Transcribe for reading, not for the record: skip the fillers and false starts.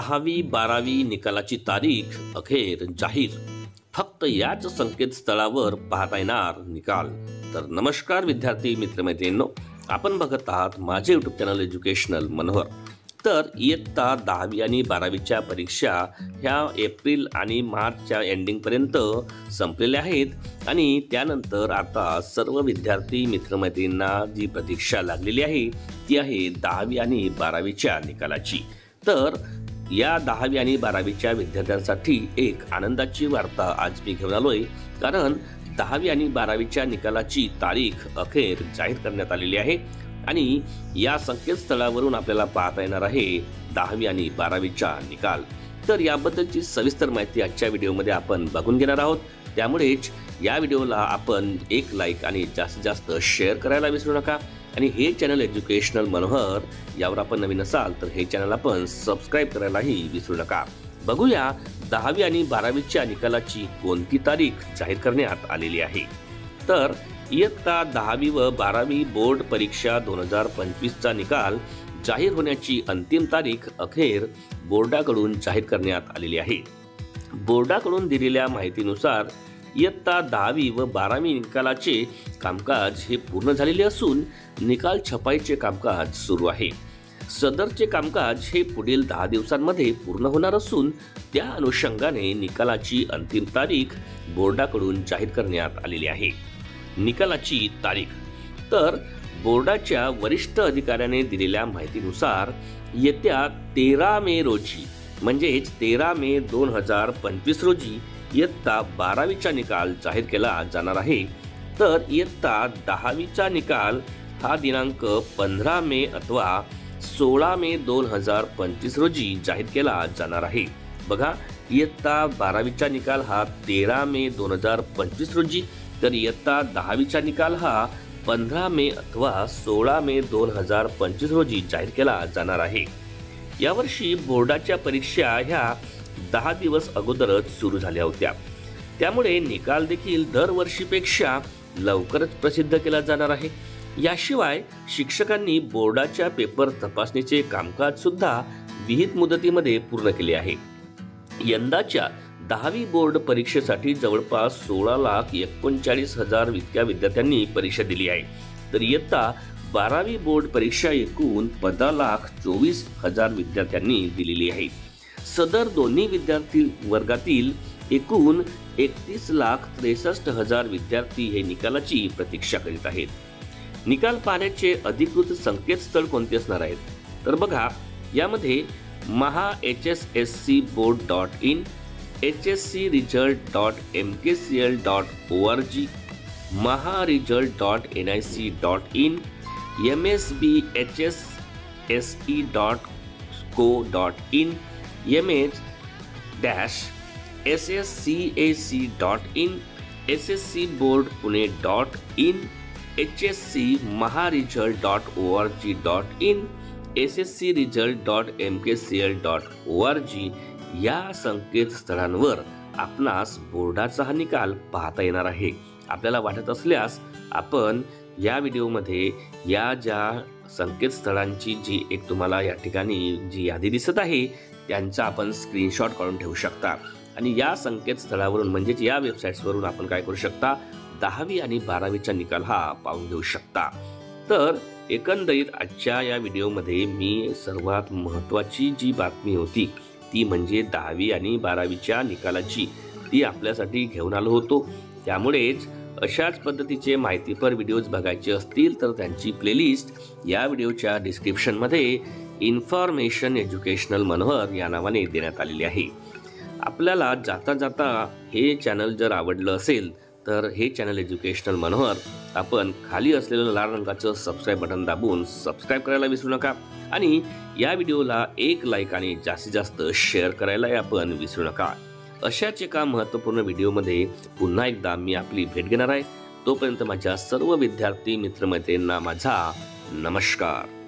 10वी 12वी निकालाची तारीख अखेर जाहीर. फक्त याच संकेतस्थळावर पाहता येणार निकाल. तर नमस्कार विद्यार्थी मित्रमैत्रिणींनो, आपण बघत आहात माझे यूट्यूब चॅनल एज्युकेशनल मनोहर. तर इयत्ता 10वी आणि 12वीच्या परीक्षा ह्या एप्रिल आणि मार्चच्या एंडिंगपर्यंत संपलेल्या आहेत आणि त्यानंतर आता सर्व विद्यार्थी मित्रमैत्रिणींना जी प्रतीक्षा लागलेली आहे ती आहे 10वी आणि 12वीच्या निकालाची. तर या 10वी आणि 12वीच्या विद्यार्थ्यांसाठी एक आनंदाची वार्ता आज मी घेऊन आलोय, कारण 10वी आणि 12वीच्या निकालाची तारीख अखेर जाहीर करण्यात आलेली आहे आणि या संकेतस्थळावरून आपल्याला पाहता येणार आहे 10वी आणि 12वीचा निकाल. तर याबद्दलची सविस्तर माहिती आजच्या व्हिडिओमध्ये आपण बघून घेणार आहोत. त्यामुळेच या व्हिडिओला आपण एक लाईक आणि जास्तीत जास्त शेअर करायला विसरू नका. आणि हे चॅनल एज्युकेशनल मनोहर यावर आपण नवीन असाल तर हे चॅनल आपण सबस्क्राईब करायलाही विसरू नका. बघूया 10वी आणि 12वीच्या निकालाची कोणती तारीख जाहीर करण्यात आलेली आहे. तर इयत्ता 10वी व 12वी बोर्ड परीक्षा 2025चा निकाल जाहीर होण्याची अंतिम तारीख अखेर बोर्डाकडून जाहीर करण्यात आलेली आहे. बोर्डाकडून दिलेल्या माहितीनुसार इयत्ता 10वी व 12वी निकालाचे कामकाज हे पूर्ण झालेले असून निकाल छपाईचे कामकाज सुरू आहे. सदरचे कामकाज हे पुढील 10 दिवसांमध्ये पूर्ण होणार असून त्या अनुषंगाने निकालाची अंतिम तारीख बोर्डाकडून जाहीर करण्यात आलेली आहे. निकालाची तारीख. तर बोर्डाच्या वरिष्ठ अधिकाऱ्याने दिलेल्या माहितीनुसार येत्या 13 मे रोजी म्हणजेच 13 मे 2025 रोजी इयत्ता 12वीचा निकाल जाहीर केला जाणार आहे. तर इयत्ता 10वीचा निकाल हा दिनांक 15 मे अथवा 16 मे 2025 रोजी जाहीर केला जाणार आहे. बघा, इयत्ता 12वीचा निकाल हा 13 मे 2025 रोजी, तर इयत्ता 10वीचा निकाल हा 15 मे अथवा 16 मे 2025 रोजी जाहीर केला जाणार आहे. यावर्षी बोर्डाच्या परीक्षा ह्या 10 दिवस अगोदरच सुरू झाल्या होत्या, त्यामुळे निकाल देखील दरवर्षीपेक्षा लवकरच प्रसिद्ध केला जाणार आहे. याशिवाय शिक्षकांनी बोर्डाच्या पेपर तपासणीचे कामकाज सुद्धा विहित मुदतीमध्ये पूर्ण केले आहे. यंदाच्या 10वी बोर्ड परीक्षेसाठी जवळपास 16,39,000 इतक्या विद्यार्थ्यांनी परीक्षा दिली आहे. तर इयत्ता 12वी बोर्ड परीक्षा एकूण 15,24,000 विद्यार्थ्यांनी दिलेली आहे. सदर दोन्ही विद्यार्थी वर्गातील एकूण 31,63,000 विद्यार्थी हे निकालाची प्रतीक्षा करीत आहेत. निकाल पाहण्याचे अधिकृत संकेतस्थळ कोणते असणार आहेत? तर बघा, यामध्ये mahhsscboard.in, hscresult.mkcl.org, maharesult.nic.in, msbhsse.co.in, mh-sscac.in, sscboardpune.in, hscmaharesult.org.in, sscresult.mkcl.org या संकेतस्थळांवर आपणास बोर्डाचा हा निकाल पाहता येणार आहे. आपल्याला वाटत असल्यास आपण या व्हिडिओमध्ये या ज्या संकेतस्थळांची जी एक तुम्हाला या ठिकाणी जी यादी दिसत आहे त्यांचा आपण स्क्रीनशॉट काढून ठेवू शकता आणि या संकेतस्थळावरून म्हणजेच या वेबसाईट्सवरून आपण काय करू शकता, 10वी आणि 12वीचा निकाल हा पाहून घेऊ शकता. तर एकंदरीत आजच्या या व्हिडिओमध्ये मी सर्वात महत्त्वाची जी बातमी होती ती म्हणजे 10वी आणि 12वीच्या निकालाची ती आपल्यासाठी घेऊन आलो होतो. त्यामुळेच अशाच पद्धतीचे माहितीपर व्हिडिओज बघायचे असतील तर त्यांची प्लेलिस्ट या व्हिडिओच्या डिस्क्रिप्शनमध्ये इन्फॉर्मेशन एज्युकेशनल मनोहर या नावाने देण्यात आलेली आहे. आपल्याला जाता जाता हे चॅनल जर आवडलं असेल तर हे चॅनल एज्युकेशनल मनोहर आपण खाली असलेलं लाल रंगाचं सबस्क्राईब बटन दाबून सबस्क्राईब करायला विसरू नका आणि या व्हिडिओला एक लाईक आणि जास्तीत जास्त शेअर करायला आपण विसरू नका. अशाच एका महत्त्वपूर्ण व्हिडिओमध्ये पुन्हा एकदा मी आपली भेट घेणार आहे. तोपर्यंत माझ्या सर्व विद्यार्थी मित्रमैत्रिणींना माझा नमस्कार.